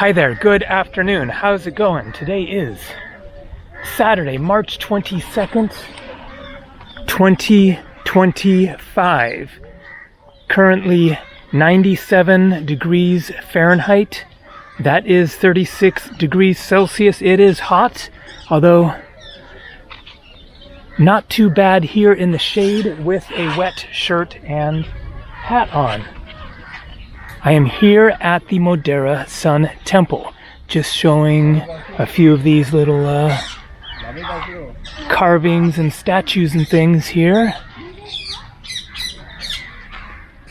Hi there, good afternoon. How's it going? Today is Saturday, March 22nd, 2025. Currently 97 degrees Fahrenheit. That is 36 degrees Celsius. It is hot, although not too bad here in the shade with a wet shirt and hat on. I am here at the Modhera Sun Temple, just showing a few of these little carvings and statues and things here.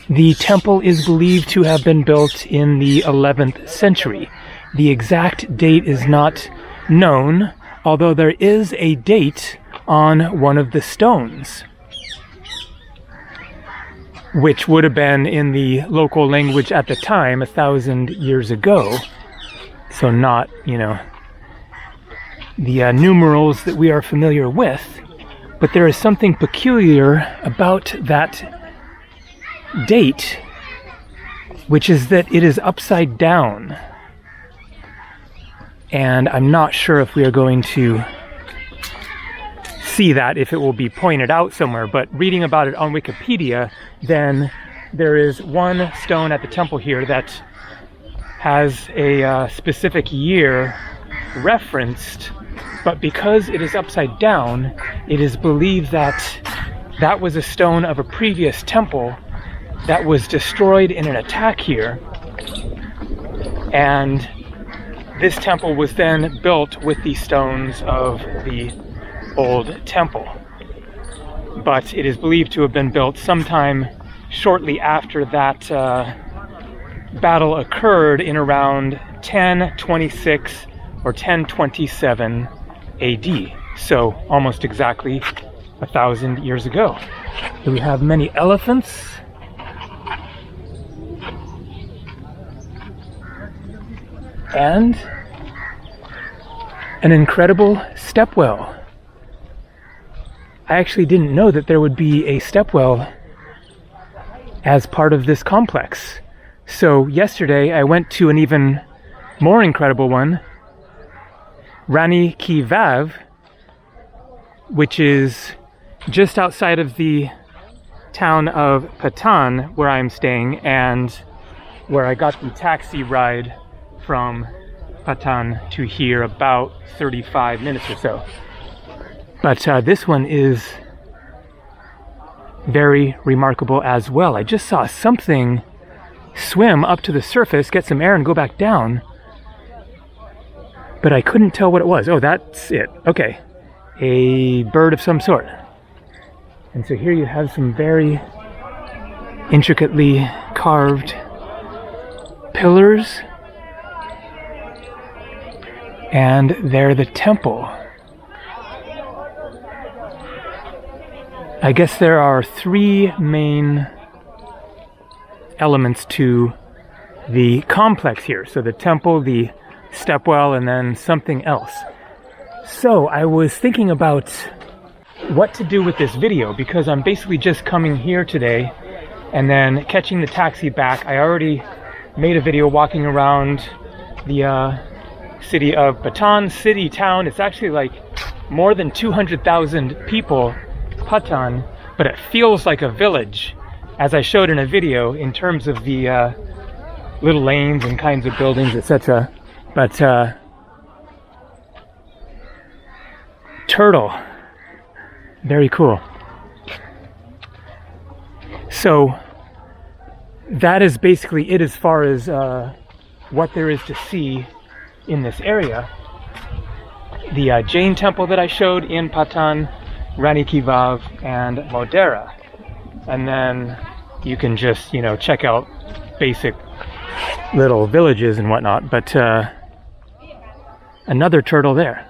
The temple is believed to have been built in the 11th century. The exact date is not known, although there is a date on one of the stones, which would have been in the local language at the time, 1,000 years ago. So not, the numerals that we are familiar with, but there is something peculiar about that date, which is that it is upside down. And I'm not sure if we are going to see that, if it will be pointed out somewhere, but reading about it on Wikipedia, then there is one stone at the temple here that has a specific year referenced, but because it is upside down, it is believed that that was a stone of a previous temple that was destroyed in an attack here, and this temple was then built with the stones of the old temple. But it is believed to have been built sometime shortly after that battle occurred in around 1026 or 1027 AD. So almost exactly 1,000 years ago. Here we have many elephants. And an incredible stepwell. I actually didn't know that there would be a stepwell as part of this complex. So yesterday I went to an even more incredible one, Rani Ki Vav, which is just outside of the town of Pawan, where I'm staying, and where I got the taxi ride from Pawan to here, about 35 minutes or so. But this one is very remarkable as well. I just saw something swim up to the surface, get some air, and go back down. But I couldn't tell what it was. Oh, that's it. Okay. A bird of some sort. And so here you have some very intricately carved pillars. And there the temple. I guess there are three main elements to the complex here. So the temple, the stepwell, and then something else. So I was thinking about what to do with this video, because I'm basically just coming here today and then catching the taxi back. I already made a video walking around the city of Pawan, city town. It's actually like more than 200,000 people, Pawan, but it feels like a village, as I showed in a video, in terms of the little lanes and kinds of buildings, etc. But turtle, very cool. So that is basically it as far as what there is to see in this area. The Jain temple that I showed in Pawan, Rani Ki Vav, and Modhera. And then you can just, check out basic little villages and whatnot. But another turtle there.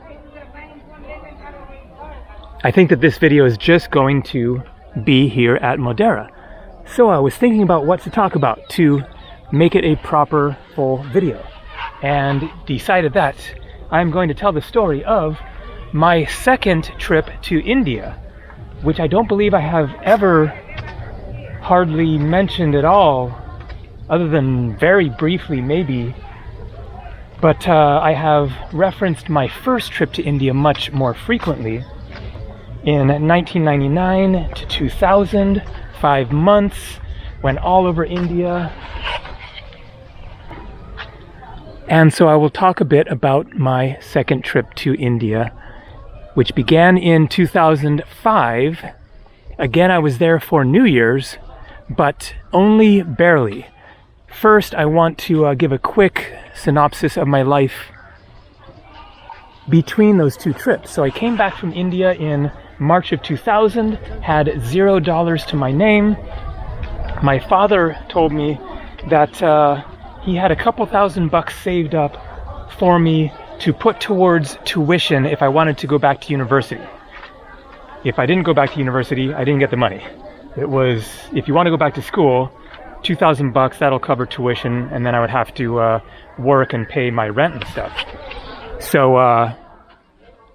I think that this video is just going to be here at Modhera. So I was thinking about what to talk about to make it a proper full video, and decided that I'm going to tell the story of my second trip to India, which I don't believe I have ever hardly mentioned at all, other than very briefly maybe But I have referenced my first trip to India much more frequently. In 1999 to 2000, 5 months, went all over India. And so I will talk a bit about my second trip to India, which began in 2005. Again, I was there for New Year's, but only barely. First, I want to give a quick synopsis of my life between those two trips. So I came back from India in March of 2000, had $0 to my name. My father told me that he had a couple $1,000 saved up for me to put towards tuition if I wanted to go back to university. If I didn't go back to university, I didn't get the money. It was, if you want to go back to school, $2,000, that'll cover tuition, and then I would have to work and pay my rent and stuff. So,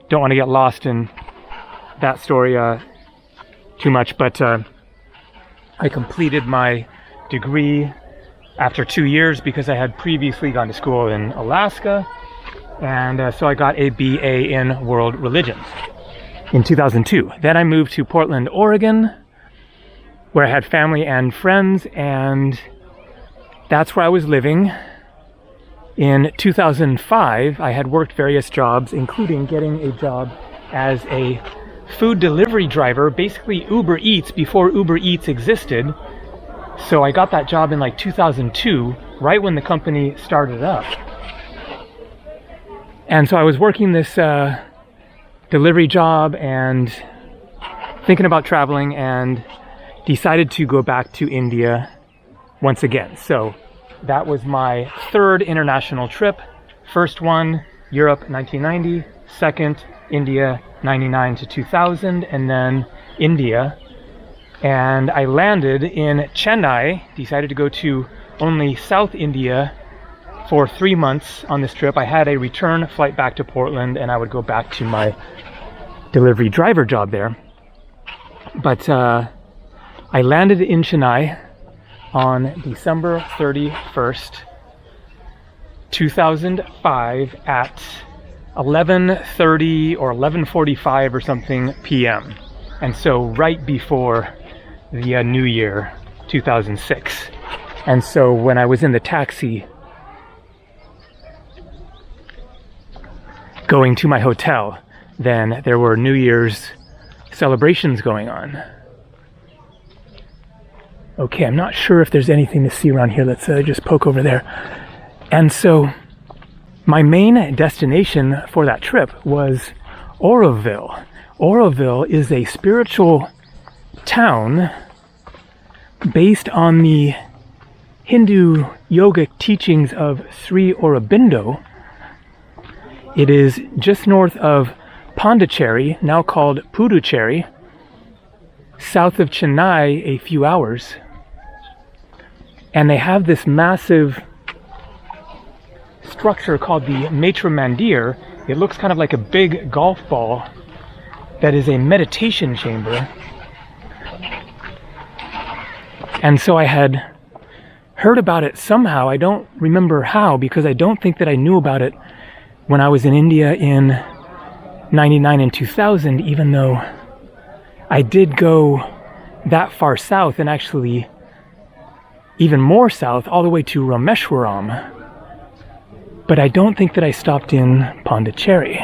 don't want to get lost in that story too much, but I completed my degree after 2 years because I had previously gone to school in Alaska, and so I got a BA in World Religions in 2002. Then I moved to Portland, Oregon, where I had family and friends, and that's where I was living. In 2005, I had worked various jobs, including getting a job as a food delivery driver, basically Uber Eats before Uber Eats existed. So I got that job in like 2002, right when the company started up. And so I was working this delivery job and thinking about traveling, and decided to go back to India once again. So that was my third international trip. First one, Europe, 1990. Second, India, 99 to 2000. And then India. And I landed in Chennai, decided to go to only South India for 3 months on this trip. I had a return flight back to Portland, and I would go back to my delivery driver job there. But I landed in Chennai on December 31st, 2005 at 11:30 or 11:45 or something p.m. And so right before the New Year, 2006. And so when I was in the taxi going to my hotel, then there were New Year's celebrations going on. Okay, I'm not sure if there's anything to see around here. Let's just poke over there. And so my main destination for that trip was Auroville. Auroville is a spiritual town based on the Hindu yogic teachings of Sri Aurobindo. It is just north of Pondicherry, now called Puducherry, south of Chennai a few hours. And they have this massive structure called the Matra Mandir. It looks kind of like a big golf ball that is a meditation chamber. And so I had heard about it somehow. I don't remember how, because I don't think that I knew about it when I was in India in 99 and 2000, even though I did go that far south, and actually even more south, all the way to Rameshwaram. But I don't think that I stopped in Pondicherry.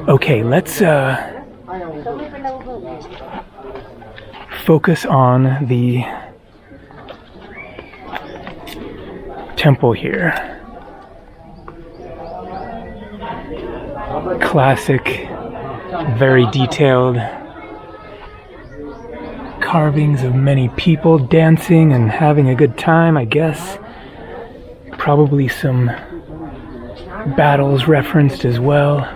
Okay, let's focus on the temple here. Classic, very detailed carvings of many people dancing and having a good time, I guess. Probably some battles referenced as well.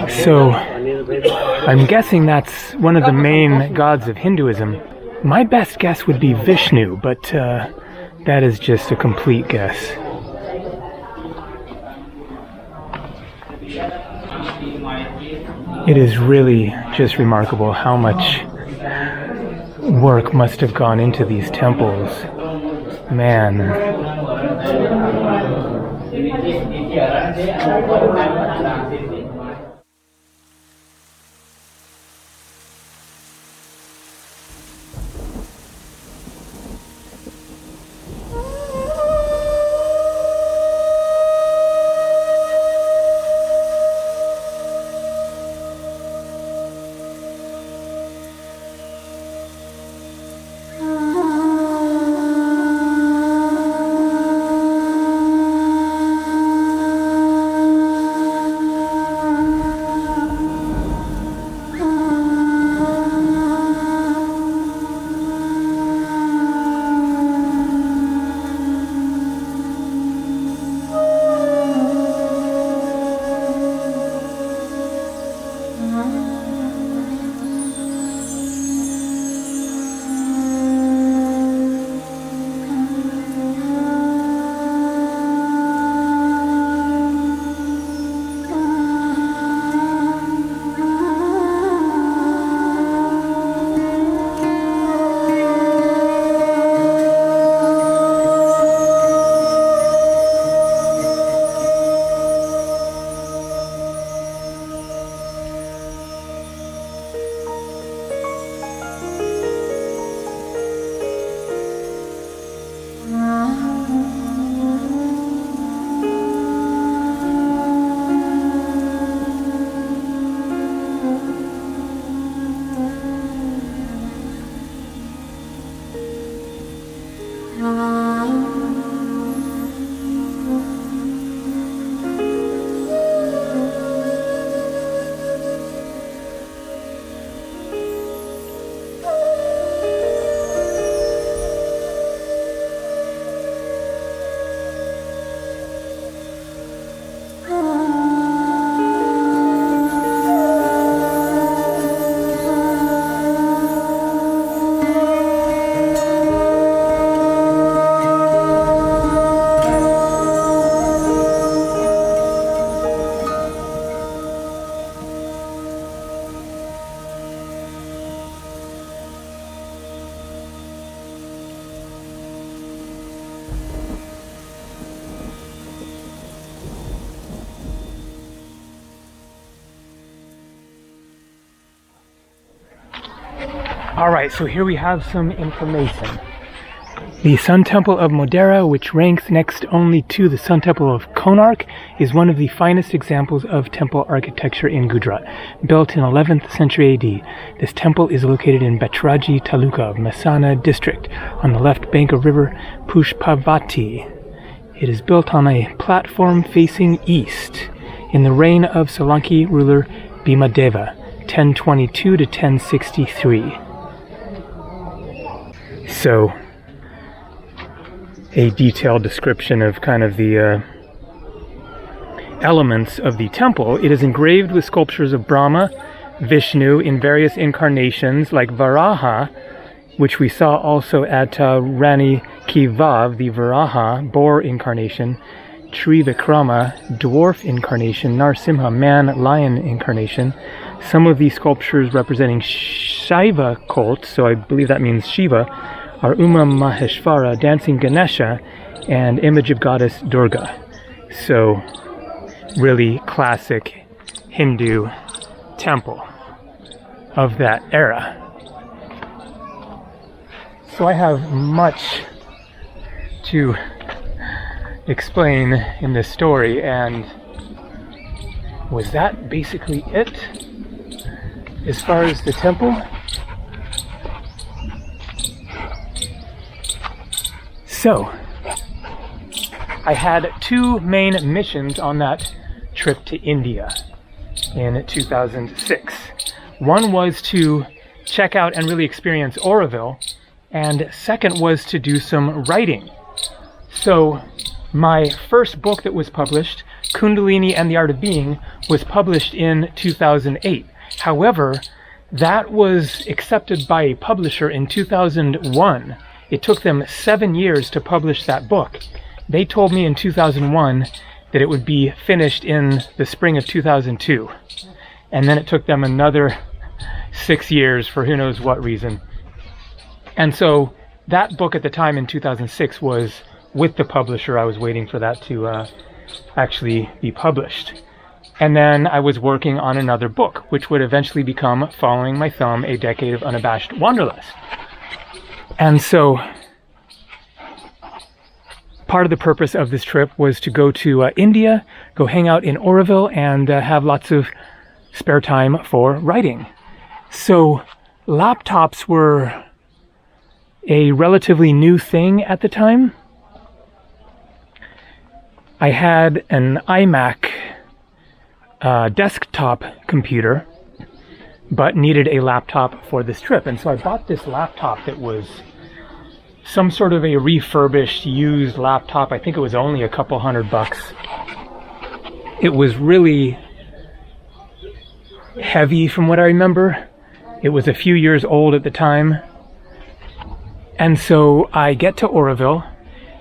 So I'm guessing that's one of the main gods of Hinduism. My best guess would be Vishnu, but that is just a complete guess. It is really just remarkable how much work must have gone into these temples. Man. Alright, so here we have some information. The Sun Temple of Modhera, which ranks next only to the Sun Temple of Konark, is one of the finest examples of temple architecture in Gujarat. Built in 11th century AD, this temple is located in Betraji Taluka of Mehsana district, on the left bank of river Pushpavati. It is built on a platform facing east in the reign of Solanki ruler Bhimadeva, 1022 to 1063. So, a detailed description of kind of the elements of the temple. It is engraved with sculptures of Brahma, Vishnu in various incarnations like Varaha, which we saw also at Rani Ki Vav, the Varaha, boar incarnation, Trivikrama, dwarf incarnation, Narsimha, man, lion incarnation. Some of these sculptures representing Shiva cults, so I believe that means Shiva, are Uma Maheshvara, dancing Ganesha, and image of goddess Durga. So, really classic Hindu temple of that era. So I have much to explain in this story, and was that basically it as far as the temple? So, I had two main missions on that trip to India in 2006. One was to check out and really experience Auroville, and second was to do some writing. So, my first book that was published, Kundalini and the Art of Being, was published in 2008. However, that was accepted by a publisher in 2001. It took them 7 years to publish that book. They told me in 2001 that it would be finished in the spring of 2002. And then it took them another 6 years for who knows what reason. And so that book at the time in 2006 was with the publisher. I was waiting for that to actually be published. And then I was working on another book, which would eventually become Following My Thumb, A Decade of Unabashed Wanderlust. And so part of the purpose of this trip was to go to India, go hang out in Auroville, and have lots of spare time for writing. So laptops were a relatively new thing at the time. I had an iMac desktop computer, but needed a laptop for this trip. And so I bought this laptop that was some sort of a refurbished, used laptop. I think it was only a couple $100. It was really heavy from what I remember. It was a few years old at the time. And so I get to Auroville,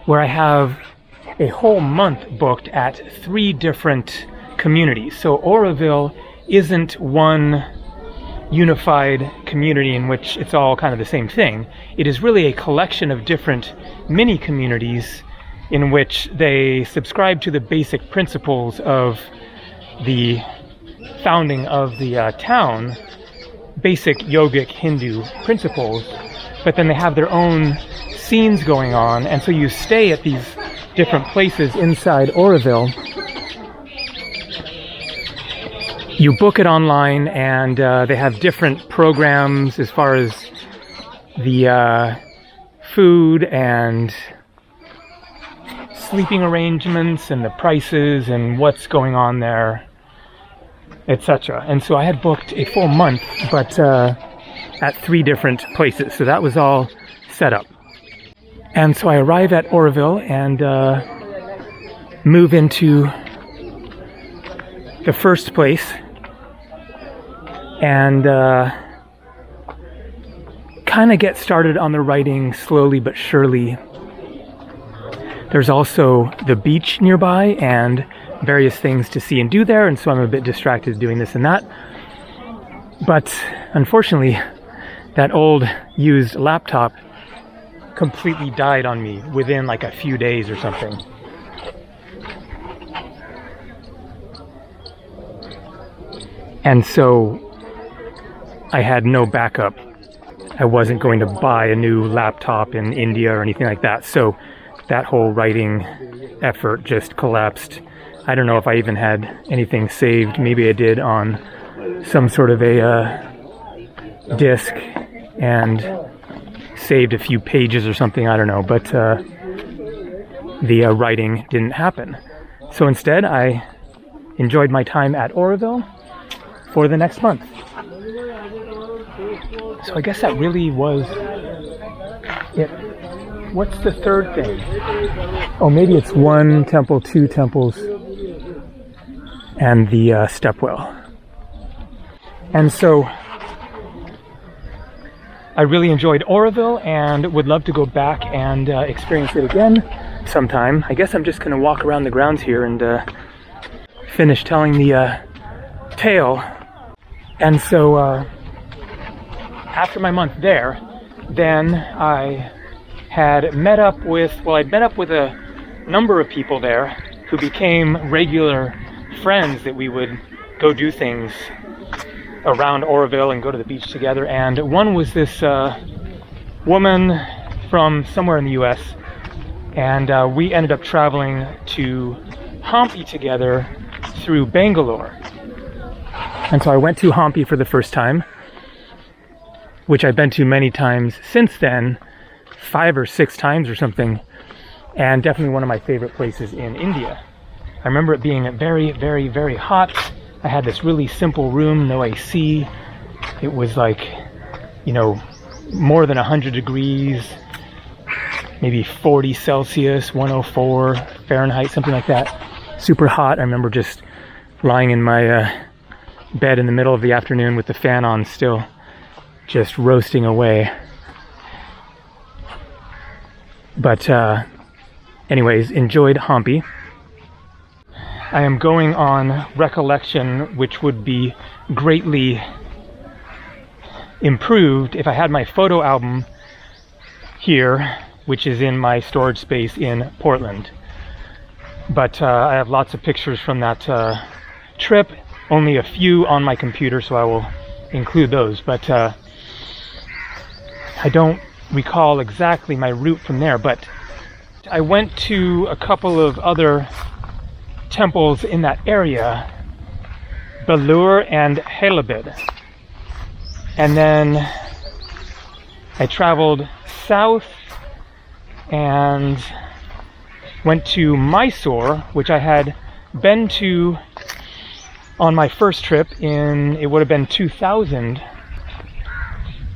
where I have a whole month booked at 3 different communities. So Auroville isn't one unified community in which it's all kind of the same thing. It is really a collection of different mini communities in which they subscribe to the basic principles of the founding of the town, basic yogic Hindu principles, but then they have their own scenes going on, and so you stay at these different places inside Auroville. You book it online, and they have different programs as far as the food and sleeping arrangements and the prices and what's going on there, etc. And so I had booked a full month, but at 3 different places. So that was all set up. And so I arrive at Auroville and move into the first place, and kind of get started on the writing slowly but surely. There's also the beach nearby and various things to see and do there, and so I'm a bit distracted doing this and that. But unfortunately, that old used laptop completely died on me within like a few days or something. And so I had no backup. I wasn't going to buy a new laptop in India or anything like that. So that whole writing effort just collapsed. I don't know if I even had anything saved. Maybe I did on some sort of a disk and saved a few pages or something. I don't know. But the writing didn't happen. So instead, I enjoyed my time at Auroville for the next month. So I guess that really was it. What's the third thing? Oh, maybe it's 1 temple, 2 temples, and the stepwell. And so I really enjoyed Auroville and would love to go back and experience it again sometime. I guess I'm just going to walk around the grounds here and finish telling the tale. And so after my month there, then I had met up with, I'd met up with a number of people there who became regular friends that we would go do things around Auroville and go to the beach together. And one was this woman from somewhere in the US, and we ended up traveling to Hampi together through Bangalore. And so I went to Hampi for the first time, which I've been to many times since then, 5 or 6 times or something, and definitely one of my favorite places in India. I remember it being very, very, very hot. I had this really simple room, no AC. It was like, more than 100 degrees, maybe 40 Celsius, 104 Fahrenheit, something like that. Super hot. I remember just lying in my bed in the middle of the afternoon with the fan on still, just roasting away. But anyways, enjoyed Hampi. I am going on recollection, which would be greatly improved if I had my photo album here, which is in my storage space in Portland. But I have lots of pictures from that trip, only a few on my computer, so I will include those. But I don't recall exactly my route from there, but I went to a couple of other temples in that area, Belur and Halabid. And then I traveled south and went to Mysore, which I had been to on my first trip it would have been 2000.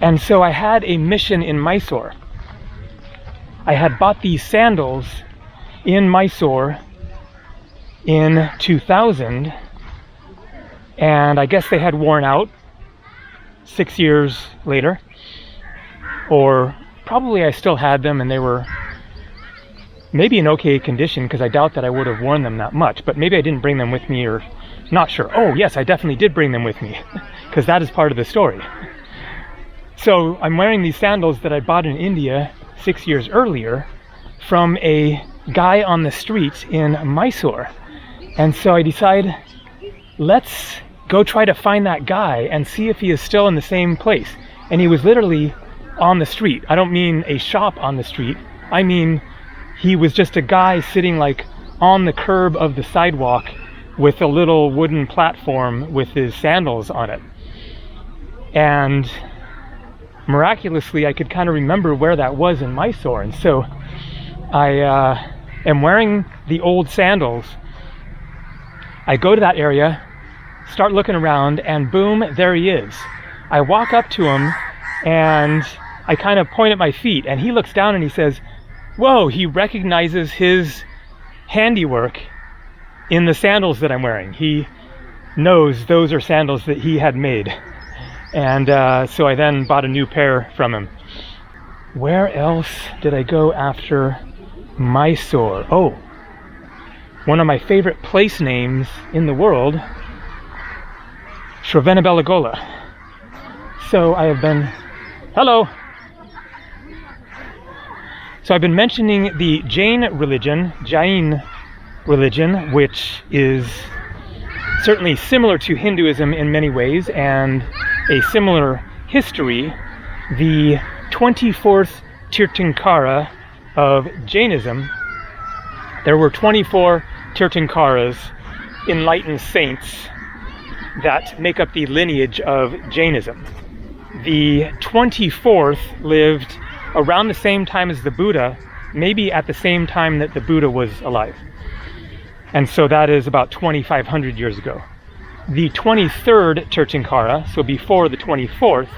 And so I had a mission in Mysore. I had bought these sandals in Mysore in 2000, and I guess they had worn out 6 years later, or probably I still had them and they were maybe in okay condition, because I doubt that I would have worn them that much, but maybe I didn't bring them with me, or not sure. Oh yes, I definitely did bring them with me, because that is part of the story. So I'm wearing these sandals that I bought in India 6 years earlier from a guy on the street in Mysore. And so I decide, let's go try to find that guy and see if he is still in the same place. And he was literally on the street. I don't mean a shop on the street. I mean, he was just a guy sitting like on the curb of the sidewalk with a little wooden platform with his sandals on it. And miraculously, I could kind of remember where that was in Mysore. And so I am wearing the old sandals. I go to that area, start looking around, and boom, there he is. I walk up to him and I kind of point at my feet, and he looks down and he says, whoa, he recognizes his handiwork in the sandals that I'm wearing. He knows those are sandals that he had made. And so I then bought a new pair from him. Where else did I go after Mysore? Oh, one of my favorite place names in the world, Vraindabani. So I have been, hello. So I've been mentioning the Jain religion, which is certainly similar to Hinduism in many ways and a similar history. The 24th Tirthankara of Jainism. There were 24 Tirthankaras, enlightened saints, that make up the lineage of Jainism. The 24th lived around the same time as the Buddha, maybe at the same time that the Buddha was alive. And so that is about 2,500 years ago. The 23rd Tirthankara, so before the 24th,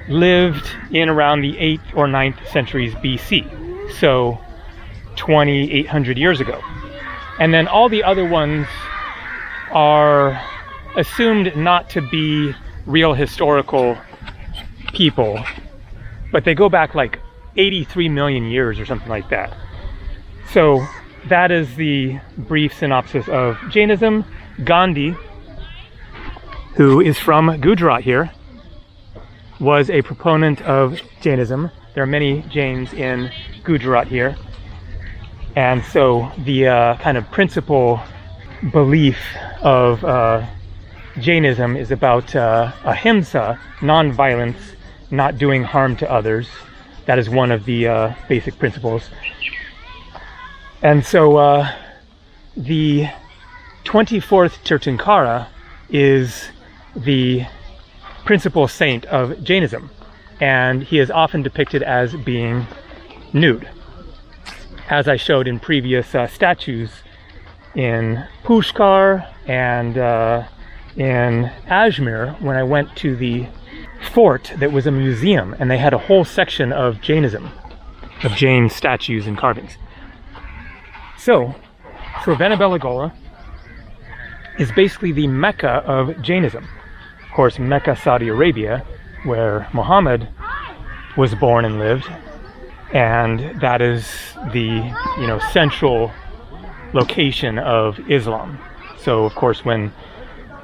lived in around the 8th or 9th centuries BC, so 2,800 years ago. And then all the other ones are assumed not to be real historical people, but they go back like 83 million years or something like that. So that is the brief synopsis of Jainism. Gandhi, who is from Gujarat here, was a proponent of Jainism. There are many Jains in Gujarat here. And so the kind of principal belief of Jainism is about ahimsa, non-violence, not doing harm to others. That is one of the basic principles. And so the 24th Tirthankara is the principal saint of Jainism, and he is often depicted as being nude, as I showed in previous statues in Pushkar and in Ajmer when I went to the fort that was a museum, and they had a whole section of Jainism, of Jain statues and carvings. So Vraindabani is basically the Mecca of Jainism. of course, Mecca, Saudi Arabia, where Muhammad was born and lived, and that is the, central location of Islam. So, of course, when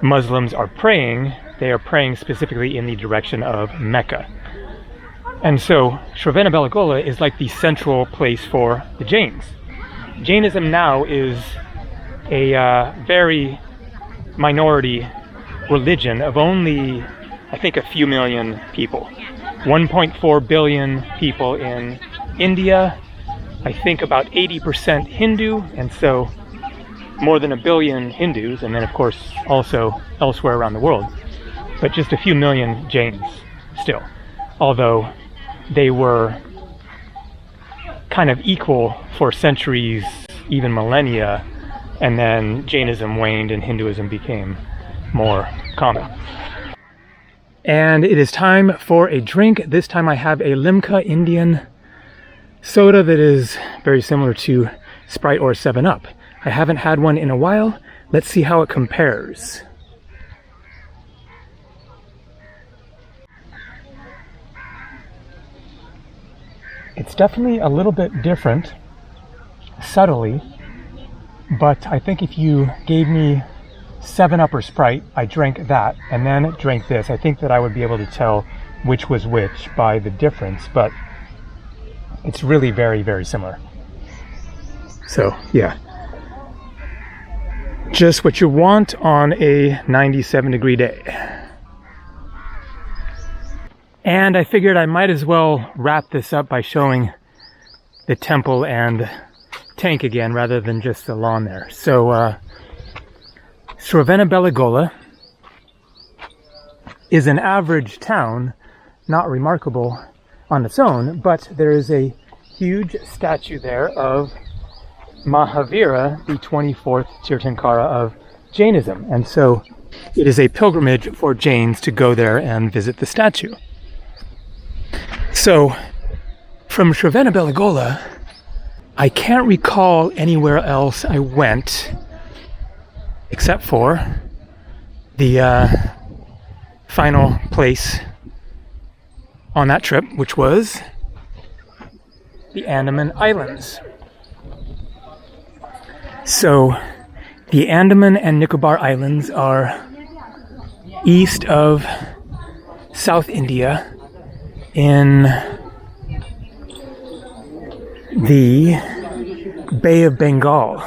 Muslims are praying, they are praying specifically in the direction of Mecca. And so Vraindabani is like the central place for the Jains. Jainism now is a very minority religion of only, I think, a few million people. 1.4 billion people in India, I think about 80% Hindu, and so more than 1 billion Hindus, and then of course also elsewhere around the world. But just a few million Jains still, although they were kind of equal for centuries, even millennia, and then Jainism waned and Hinduism became more common. And it is time for a drink. This time I have a Limca Indian soda that is very similar to Sprite or 7-Up. I haven't had one in a while. Let's see how it compares. It's definitely a little bit different, subtly, but I think if you gave me 7-Up or Sprite, I drank that and then drank this. I think that I would be able to tell which was which by the difference, but it's really very, very similar. So, yeah. Just what you want on a 97-degree day. And I figured I might as well wrap this up by showing the temple and tank again rather than just the lawn there. So, Vraindabani is an average town, not remarkable on its own, but there is a huge statue there of Mahavira, the 24th Tirthankara of Jainism. And so it is a pilgrimage for Jains to go there and visit the statue. So from Vraindabani, I can't recall anywhere else I went except for the final place on that trip, which was the Andaman Islands. So the Andaman and Nicobar Islands are east of South India in the Bay of Bengal,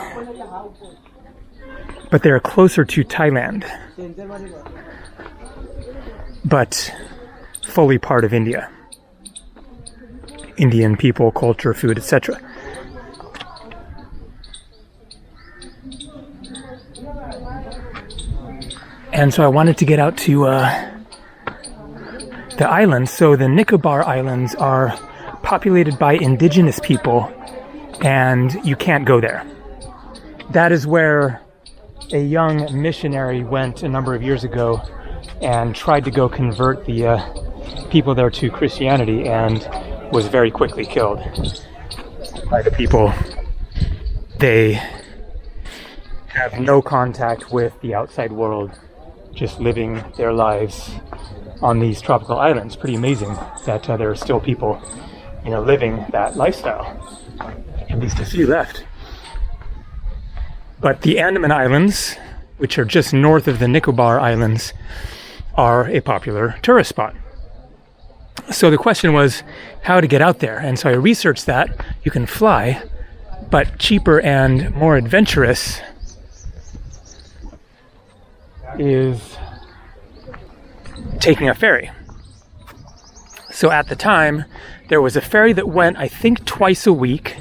but they're closer to Thailand, but fully part of India. Indian people, culture, food, etc. And so I wanted to get out to the islands. So the Nicobar Islands are populated by indigenous people, and you can't go there. That is where a young missionary went a number of years ago and tried to go convert the people there to Christianity, and was very quickly killed by the people. They have no contact with the outside world, just living their lives on these tropical islands. Pretty amazing that there are still people, living that lifestyle. At least a few left. But the Andaman Islands, which are just north of the Nicobar Islands, are a popular tourist spot. So the question was how to get out there. And so I researched that. You can fly, but cheaper and more adventurous is taking a ferry. So at the time, there was a ferry that went, I think, twice a week.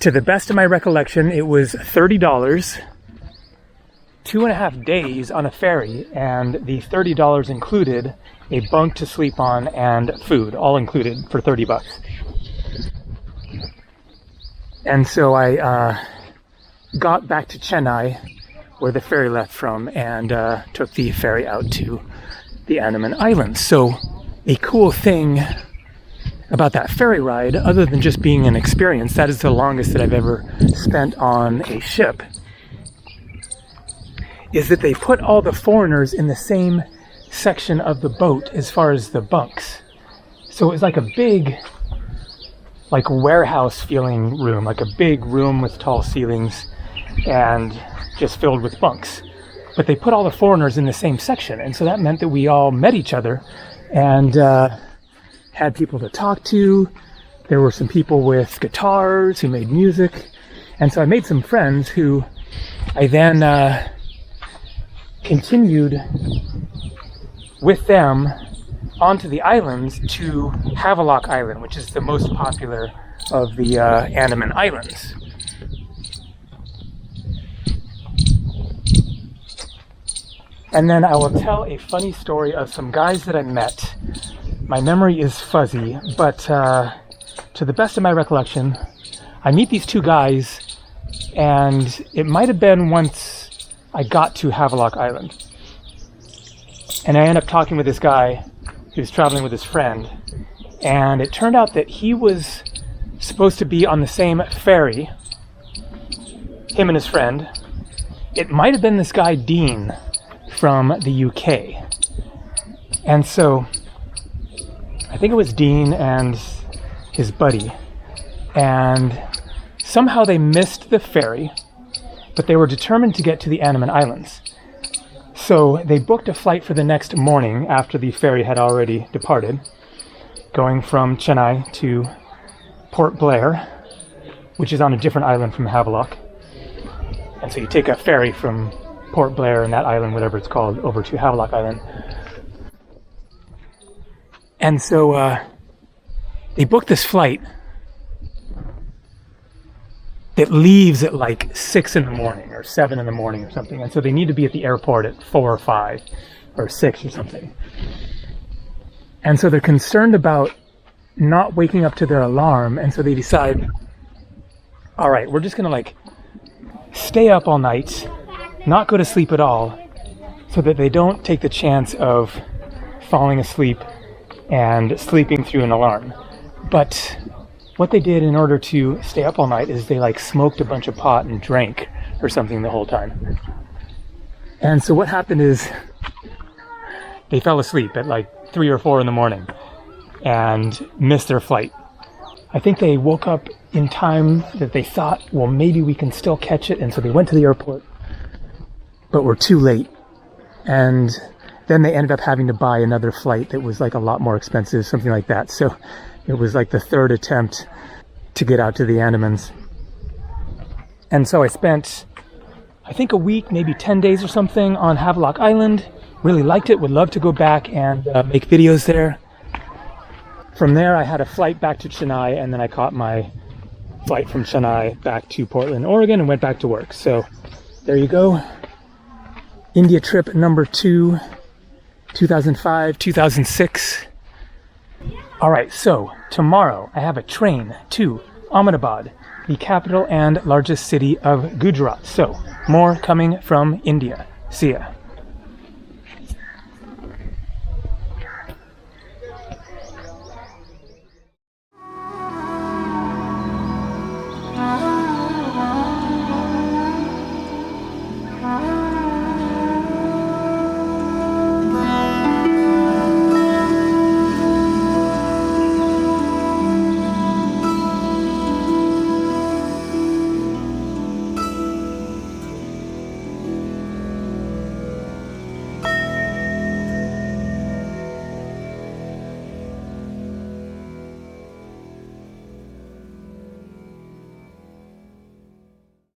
To the best of my recollection, it was $30, 2.5 days on a ferry, and the $30 included a bunk to sleep on and food, all included for $30. And so I got back to Chennai, where the ferry left from, and took the ferry out to the Andaman Islands. So a cool thing about that ferry ride, other than just being an experience, that is the longest that I've ever spent on a ship, is that they put all the foreigners in the same section of the boat as far as the bunks. So it was like a big, like warehouse feeling room, like a big room with tall ceilings and just filled with bunks. But they put all the foreigners in the same section, and so that meant that we all met each other and had people to talk to. There were some people with guitars who made music, and so I made some friends who I then continued with them onto the islands to Havelock Island, which is the most popular of the Andaman Islands. And then I will tell a funny story of some guys that I met. My memory is fuzzy, but to the best of my recollection, I meet these two guys, and it might have been once I got to Havelock Island. And I end up talking with this guy who's traveling with his friend, and it turned out that he was supposed to be on the same ferry, him and his friend. It might have been this guy Dean from the UK. And so I think it was Dean and his buddy, and somehow they missed the ferry, but they were determined to get to the Andaman Islands. So they booked a flight for the next morning after the ferry had already departed, going from Chennai to Port Blair, which is on a different island from Havelock. And so you take a ferry from Port Blair and that island, whatever it's called, over to Havelock Island. And so they booked this flight that leaves at like 6 in the morning or 7 in the morning or something. And so they need to be at the airport at 4 or 5 or 6 or something. And so they're concerned about not waking up to their alarm. And so they decide, all right, we're just going to like stay up all night, not go to sleep at all, so that they don't take the chance of falling asleep and sleeping through an alarm. But what they did in order to stay up all night is they like smoked a bunch of pot and drank or something the whole time. And so what happened is they fell asleep at like 3 or 4 in the morning and missed their flight. I think they woke up in time that they thought, well, maybe we can still catch it. And so they went to the airport, but were too late. And then they ended up having to buy another flight that was like a lot more expensive, something like that. So it was like the 3rd attempt to get out to the Andamans. And so I spent, I think, a week, maybe 10 days or something on Havelock Island. Really liked it, would love to go back and make videos there. From there, I had a flight back to Chennai, and then I caught my flight from Chennai back to Portland, Oregon, and went back to work. So there you go. India trip number 2, 2005, 2006. All right, so tomorrow I have a train to Ahmedabad, the capital and largest city of Gujarat. So more coming from India. See ya.